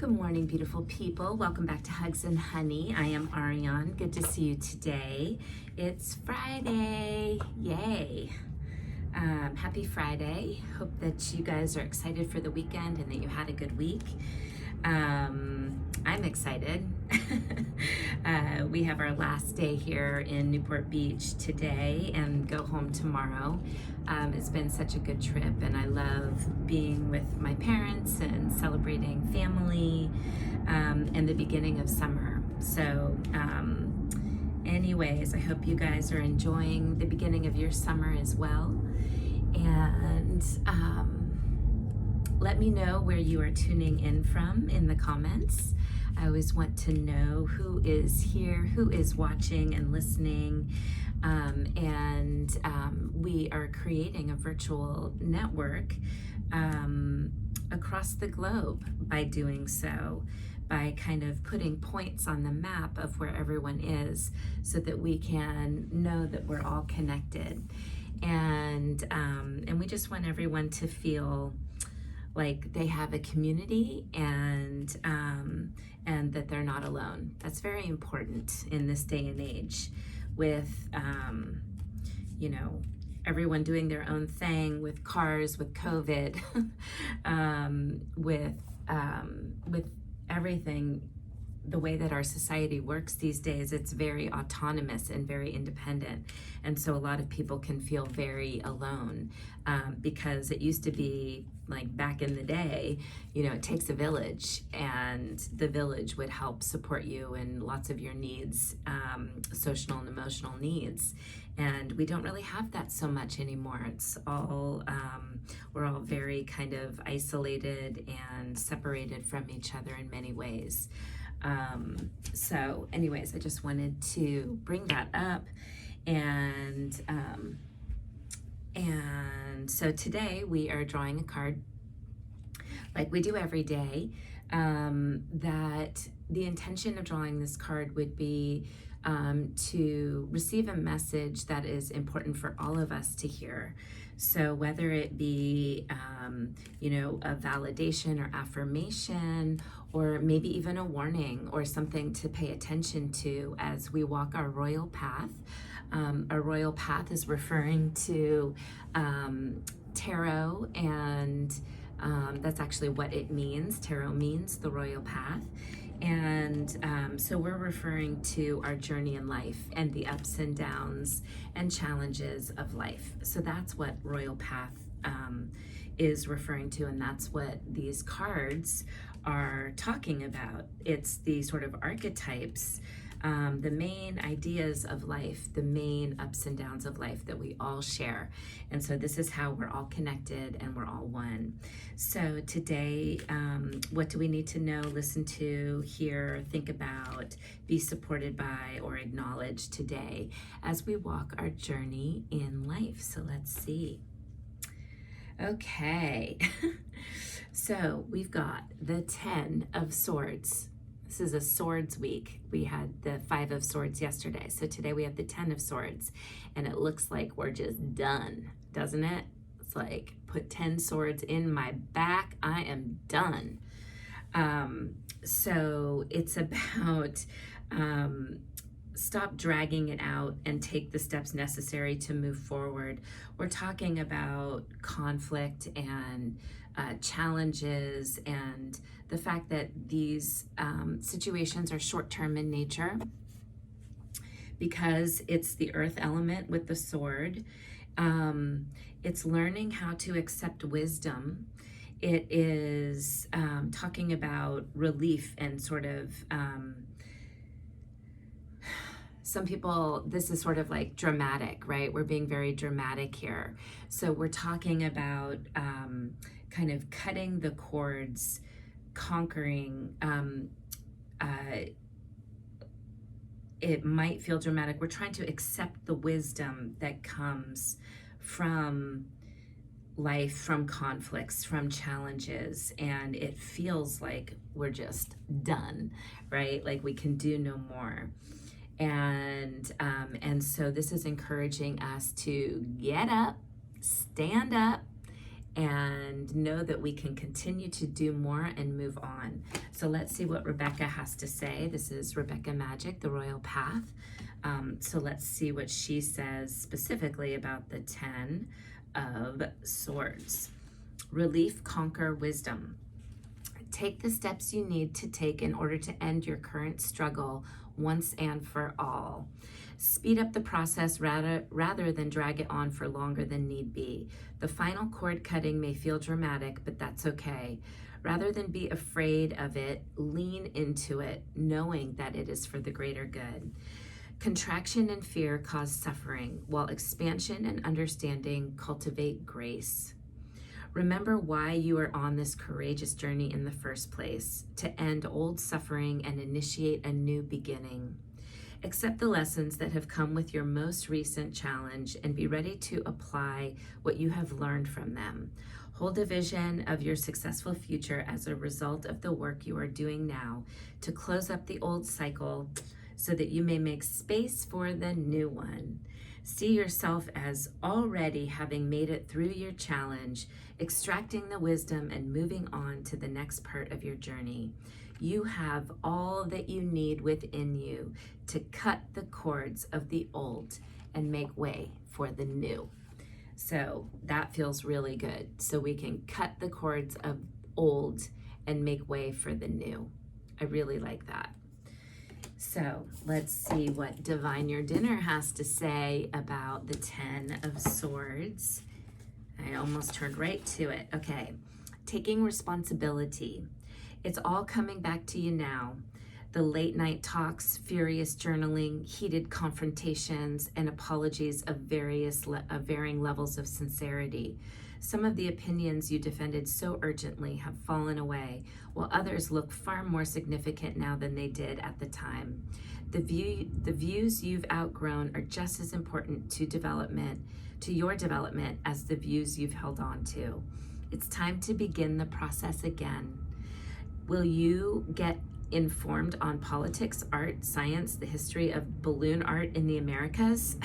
Good morning, beautiful people. Welcome back to Hugs and Honey. I am Ariane. Good to see you today. It's Friday. Yay. Happy Friday. Hope that you guys are excited for the weekend and that you had a good week. I'm excited. We have our last day here in Newport Beach today and go home tomorrow. It's been such a good trip, and I love being with my parents and celebrating family and the beginning of summer. So anyways, I hope you guys are enjoying the beginning of your summer as well. And let me know where you are tuning in from in the comments. I always want to know who is here, who is watching and listening. We are creating a virtual network across the globe by doing so, by kind of putting points on the map of where everyone is so that we can know that we're all connected. And we just want everyone to feel like they have a community and that they're not alone. That's very important in this day and age with, everyone doing their own thing with cars, with COVID, with everything. The way that our society works these days, it's very autonomous and very independent. And so a lot of people can feel very alone because it used to be like back in the day, it takes a village, and the village would help support you in lots of your needs, social and emotional needs. And we don't really have that so much anymore. It's all, we're all very kind of isolated and separated from each other in many ways. So anyways, I just wanted to bring that up. And so today we are drawing a card like we do every day. That the intention of drawing this card would be to receive a message that is important for all of us to hear. So whether it be, a validation or affirmation, or maybe even a warning or something to pay attention to as we walk our royal path. Our royal path is referring to tarot, and that's actually what it means. Tarot means the royal path. And so we're referring to our journey in life and the ups and downs and challenges of life. So that's what royal path is referring to, and that's what these cards are talking about. It's the sort of archetypes, the main ideas of life, the main ups and downs of life that we all share. And so this is how we're all connected and we're all one. So today, what do we need to know, listen to, hear, think about, be supported by, or acknowledge today as we walk our journey in life? So let's see. Okay. So we've got the 10 of Swords. This is a Swords week. We had the 5 of Swords yesterday. So today we have the 10 of Swords, and it looks like we're just done, doesn't it? It's like, put 10 swords in my back. I am done. So it's about stop dragging it out and take the steps necessary to move forward. We're talking about conflict and challenges, and the fact that these situations are short-term in nature because it's the earth element with the sword. It's learning how to accept wisdom. It is talking about relief and sort of some people, this is sort of like dramatic, right? We're being very dramatic here. So we're talking about kind of cutting the cords, conquering. It might feel dramatic. We're trying to accept the wisdom that comes from life, from conflicts, from challenges, and it feels like we're just done, right? Like we can do no more. And so this is encouraging us to get up, stand up, and know that we can continue to do more and move on. So let's see what Rebecca has to say. This is Rebecca Magic, the Royal Path. So let's see what she says specifically about the 10 of Swords. Relief, conquer, wisdom. Take the steps you need to take in order to end your current struggle once and for all. Speed up the process rather than drag it on for longer than need be. The final cord cutting may feel dramatic, but that's okay. Rather than be afraid of it, lean into it, knowing that it is for the greater good. Contraction and fear cause suffering, while expansion and understanding cultivate grace. Remember why you are on this courageous journey in the first place, to end old suffering and initiate a new beginning. Accept the lessons that have come with your most recent challenge and be ready to apply what you have learned from them. Hold a vision of your successful future as a result of the work you are doing now to close up the old cycle so that you may make space for the new one. See yourself as already having made it through your challenge, extracting the wisdom and moving on to the next part of your journey. You have all that you need within you to cut the cords of the old and make way for the new. So that feels really good. So we can cut the cords of old and make way for the new. I really like that. So let's see what Divine Your Dinner has to say about the 10 of Swords. I almost turned right to it. Okay, taking responsibility. It's all coming back to you now. The late night talks, furious journaling, heated confrontations, and apologies of varying levels of sincerity. Some of the opinions you defended so urgently have fallen away, while others look far more significant now than they did at the time. The views you've outgrown are just as important to your development as the views you've held on to. It's time to begin the process again. Will you get informed on politics, art, science, the history of balloon art in the Americas?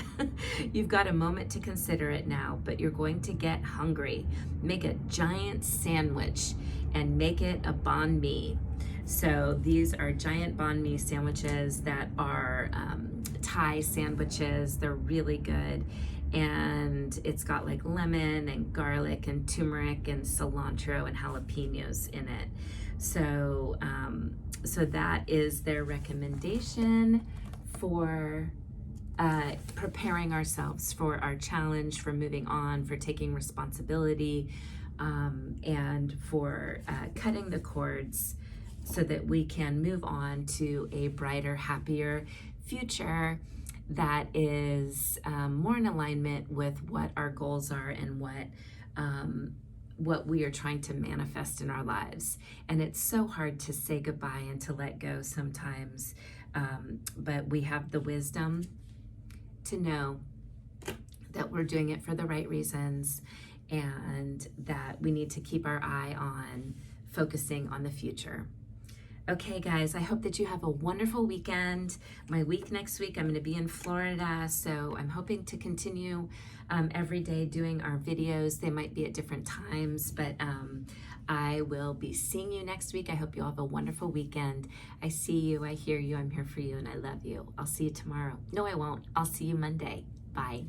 You've got a moment to consider it now, but you're going to get hungry. Make a giant sandwich and make it a banh mi. So these are giant banh mi sandwiches that are Thai sandwiches. They're really good. And it's got like lemon and garlic and turmeric and cilantro and jalapenos in it. So, so that is their recommendation for preparing ourselves for our challenge, for moving on, for taking responsibility, and for cutting the cords so that we can move on to a brighter, happier future that is more in alignment with what our goals are and what we are trying to manifest in our lives. And it's so hard to say goodbye and to let go sometimes, but we have the wisdom to know that we're doing it for the right reasons and that we need to keep our eye on focusing on the future. Okay, guys, I hope that you have a wonderful weekend. My week next week, I'm going to be in Florida, so I'm hoping to continue every day doing our videos. They might be at different times, but I will be seeing you next week. I hope you all have a wonderful weekend. I see you, I hear you, I'm here for you, and I love you. I'll see you tomorrow. No, I won't. I'll see you Monday. Bye.